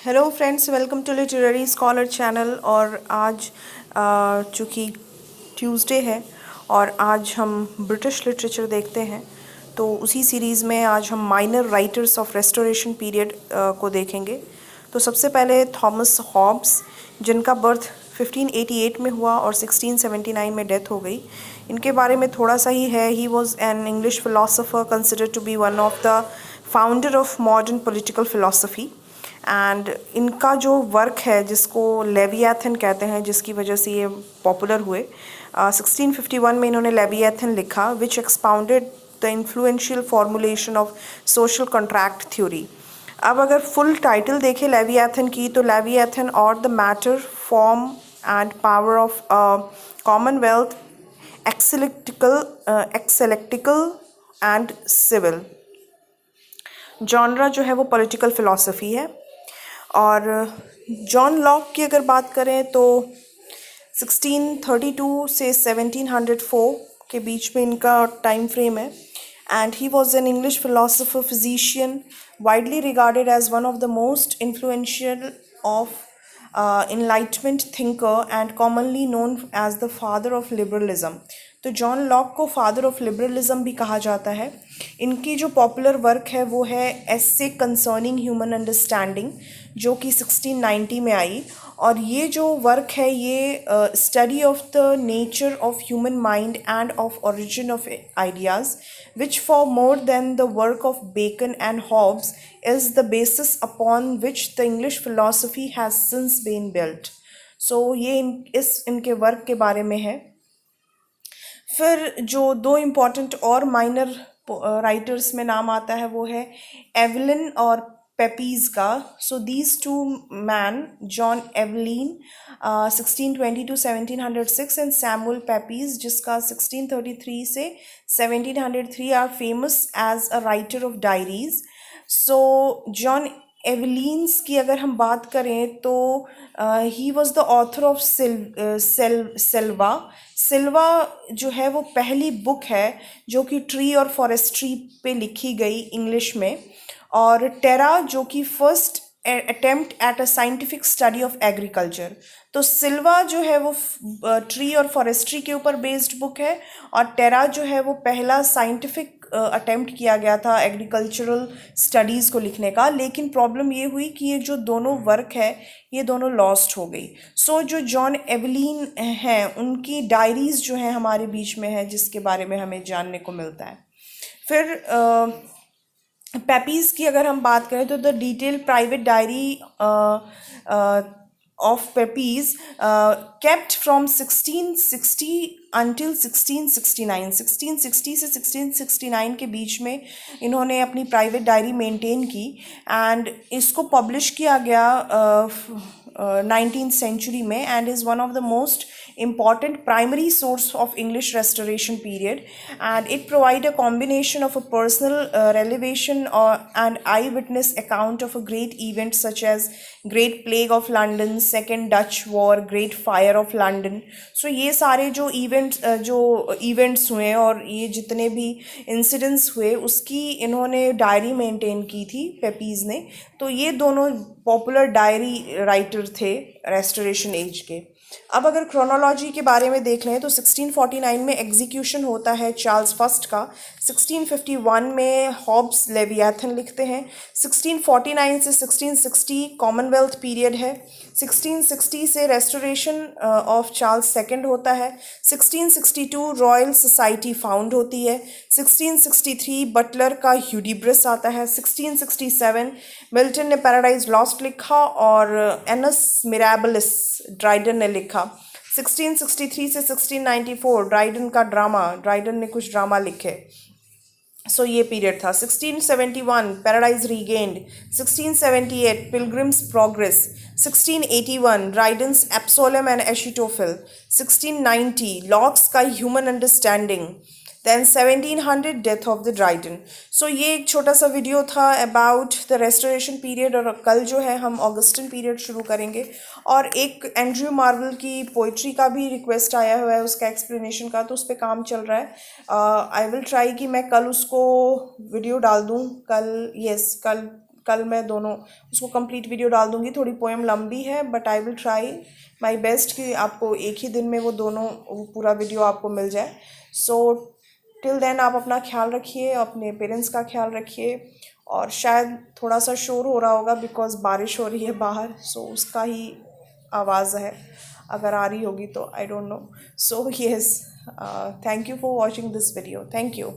Hello friends, welcome to literary scholar channel. और आज चूँकि ट्यूसडे है और आज हम ब्रिटिश लिटरेचर देखते हैं, तो उसी सीरीज़ में आज हम minor writers of restoration period को देखेंगे। तो सबसे पहले थॉमस हॉब्स, जिनका बर्थ 1588 में हुआ और 1679 में डेथ हो गई। इनके बारे में थोड़ा सा ही है। He was an English philosopher considered to be one of the founder of modern political philosophy. And इनका जो वर्क है, जिसको लेवियाथन कहते हैं, जिसकी वजह से ये पॉपुलर हुए, 1651 में इन्होंने लेवियाथन लिखा, which expounded the influential formulation of social contract theory. अब अगर फुल टाइटल देखें लेवियाथन की, तो लेवियाथन और the matter, form and power of commonwealth, ecclesiastical and civil. Genre जो है वो पॉलिटिकल फ़िलॉसफ़ी है। और जॉन लॉक की अगर बात करें तो 1632 से 1704 के बीच में इनका टाइम फ्रेम है। And he was an English philosopher, physician, widely regarded as one of the most influential of enlightenment thinker and commonly known as the father of liberalism। तो जॉन लॉक को फादर ऑफ लिबरलिज्म भी कहा जाता है। इनकी जो popular work है वो है एसे कंसर्निंग ह्यूमन अंडरस्टैंडिंग, जो कि 1690 में आई। और ये जो वर्क है ये study of the nature of human mind and of origin of ideas, which for more than the work of Bacon and Hobbes is the basis upon which the English philosophy has since been built। So ये इनके work के बारे में है। फिर जो दो important और माइनर राइटर्स में नाम आता है वो है एवलिन और पेपीज़ का। So these two man, John Evelyn 1620 to 1706 and Samuel Pepys, जिसका 1633 से 1703, are famous as a writer of diaries. So John Evelyn's की अगर हम बात करें तो he was the author of Sylva. Sylva जो है वो पहली बुक है जो कि ट्री और फॉरेस्ट्री पे लिखी गई इंग्लिश में। और टेरा जो कि first attempt at a scientific study of agriculture. तो सिल्वा जो है वो ट्री और फॉरेस्ट्री के ऊपर बेस्ड बुक है, और टेरा जो है वो पहला साइंटिफिक अटेम्प्ट किया गया था एग्रीकल्चरल स्टडीज़ को लिखने का। लेकिन प्रॉब्लम ये हुई कि ये जो दोनों वर्क है ये दोनों लॉस्ट हो गई। सो जो जॉन एवलिन हैं उनकी डायरीज़ जो हैं हमारे बीच में है, जिसके बारे में हमें जानने को मिलता है। फिर पेपीज़ की अगर हम बात करें तो the detail private diary of Pepys kept from 1660 until 1669। 1660 से 1669 के बीच में इन्होंने अपनी प्राइवेट डायरी मेंटेन की, एंड इसको पब्लिश किया गया 19th सेंचुरी में, and is one of the most important primary source of English Restoration period, and it provide a combination of a personal relation and eyewitness account of a great event such as Great Plague of London, Second Dutch War, Great Fire of London। so ये सारे जो events हुए और ये जितने भी incidents हुए उसकी इन्होंने डायरी मेंटेन की थी पेपीज़ ने। तो ये दोनों पॉपुलर डायरी राइटर थे रेस्टोरेशन एज के। अब अगर क्रोनोलॉजी के बारे में देख लें तो 1649 में एग्जीक्यूशन होता है चार्ल्स फर्स्ट का। 1651 में हॉब्स लेवियाथन लिखते हैं। 1649 से 1660 कॉमनवेल्थ पीरियड है। 1660 से रेस्टोरेशन ऑफ चार्ल्स सेकंड होता है। 1662 रॉयल सोसाइटी फाउंड होती है। 1663 बटलर का ह्यूडिब्रस आता है। 1667 मिल्टन ने पैराडाइज लॉस्ट लिखा और एनस मिराबलिस ड्राइडन ने लिखा। 1663 से 1694 ड्राइडन का ड्रामा, ड्राइडन ने कुछ ड्रामा लिखे। सो ये पीरियड था। 1671 paradise regained. 1678 pilgrim's progress. 1681 Dryden's Absalom and Achitophel. 1690 Locke's का human understanding. Then 1700 death of the Dryden. So ये एक छोटा सा वीडियो था अबाउट द रेस्टोरेशन पीरियड, और कल जो है हम ऑगस्टन पीरियड शुरू करेंगे। और एक एंड्रयू मार्वल की पोइट्री का भी रिक्वेस्ट आया हुआ है, उसका एक्सप्लेनेशन का, तो उस पर काम चल रहा है। आई विल ट्राई कि मैं कल उसको वीडियो डाल दूँ। कल कल कल मैं दोनों उसको कंप्लीट वीडियो डाल दूँगी। थोड़ी पोएम लंबी है but I will try my best कि आपको एक ही दिन में वो दोनों पूरा वीडियो आपको मिल जाए। सो टिल देन आप अपना ख्याल रखिए, अपने पेरेंट्स का ख्याल रखिए। और शायद थोड़ा सा शोर हो रहा होगा बिकॉज बारिश हो रही है बाहर, सो उसका ही आवाज़ है, अगर आ रही होगी तो I don't know. So yes, thank you for watching this video. Thank you.